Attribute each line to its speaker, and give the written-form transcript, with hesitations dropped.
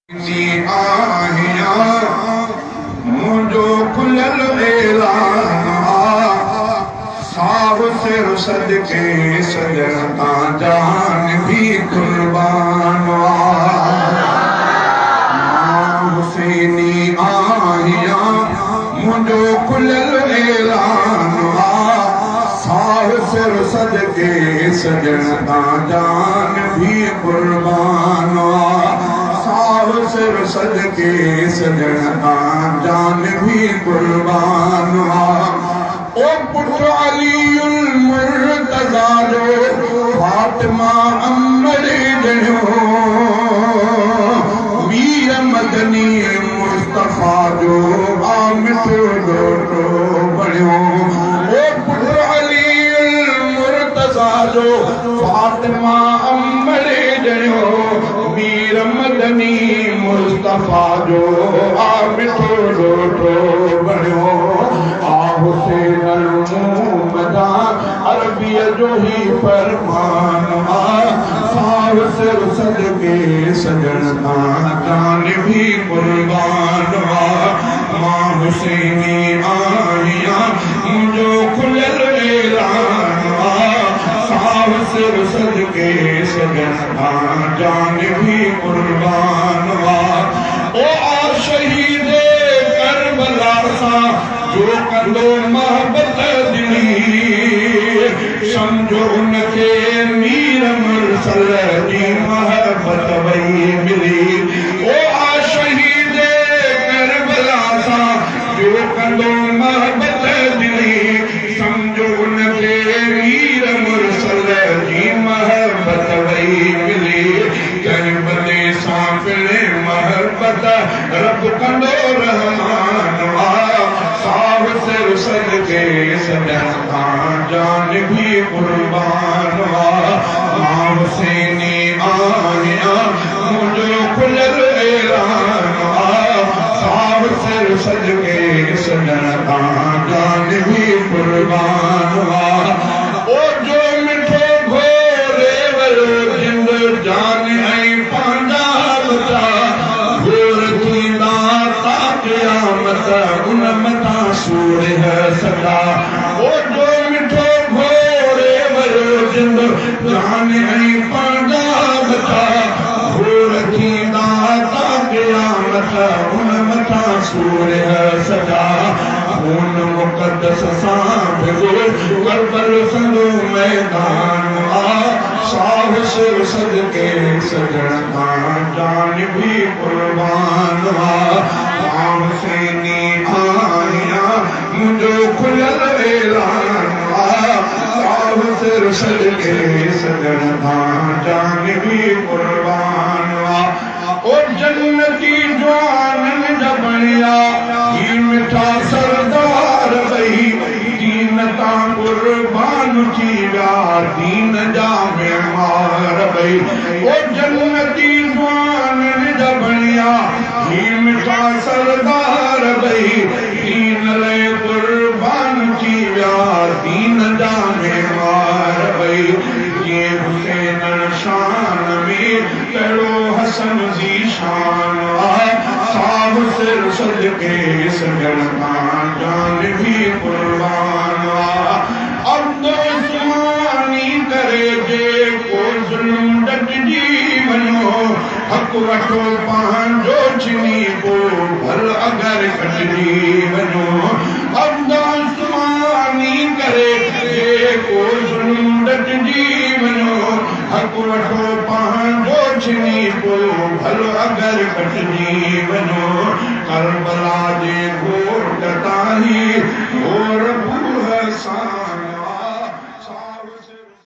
Speaker 1: मुझो खुलल साहु सिर सदके सजणता जान भी कुर्बान हुसैनी आहिया मुझो खुलल साहु सिर सदके सजणता जान भी कुर्बान सिर सदके सजणता जान भी कुर्बान ओ पुट अलीउल मुर्तज़ा जो फातिमा अम्मरे जणो वीर मदनी मुस्तफा जो आमिद डोटो बणियो ओ पुट अलीउल मुर्तज़ा जो फातिमा अम्मरे जणो वीर मदनी मुस्तफा जो आमिद डोटो बणियो हुसैन अल-मुमदा अरबिया जो ही फरमान साहु सिर सदके सजणता जान भी कुर्बान मां हुसैनी आहिया मुझो खुलल ऐलान साहु सिर सदके सजणता जान भी कुर्बान ओ शहीद करबला सा जो कंदो मोहब्बत दिली समझो उनके मीर मुरसल जी मोहब्बत वही मिली ओ शहीद करबला सा जो कंदो मोहब्बत दिली समझो उनके मीर मुरसल जी मोहब्बत वही मिली करबले सा फिले मोहब्बत रब कंदो रहमान साहु सिर सदके सजणता जान भी कुर्बान मां हुसैनी आहिया मुझो खुलल ऐलान साहु सिर सदके सजणता जान भी कुर्बान ओ जो मिठो घोरे वरो जिंद जान ऐं पंहिंजा बचा घोर थींदा ता क़यामत उन मथा सूर है सदा ओ जो मिठो घोरे वरो जिंद जान ऐं पंहिंजा बचा घोर थींदा ता क़यामत उन मथा सूर है सदा खून मुक़द्दस सां भिगो करबल संदो मैदान साहु सिर सदके सजणता जान भी कुर्बान मां हुसैनी आहिया मुझो खुलल ऐलान साहु सिर सदके सजणता जान भी कुर्बान ओ जन्नती जवानन जा बणिया ही मिठा सरदार वही दीन तां कुर्बान थी विया दीन जा मेमार वही ओ जन्नती जवानन जा बणिया ही मिठा सरदार वही दीन लाइ कुर्बान थी विया दीन जा मेमार वही ये हुसैन शान में कहिड़ो हसन जी शान साहु सिर सदके सजणता जान भी कुर्बान अब्दो उस्मानी करे जेको ज़ुल्म डटिजी वञो हक़ वठो पंहिंजो छिनी पोइ भल अगरि कटिजी वञो अब्दो उस्मानी करे जेको ज़ुल्म डटिजी वञो हक़ वठो पंहिंजो छिनी पोइ भल अगरि कटिजी वञो करबला जे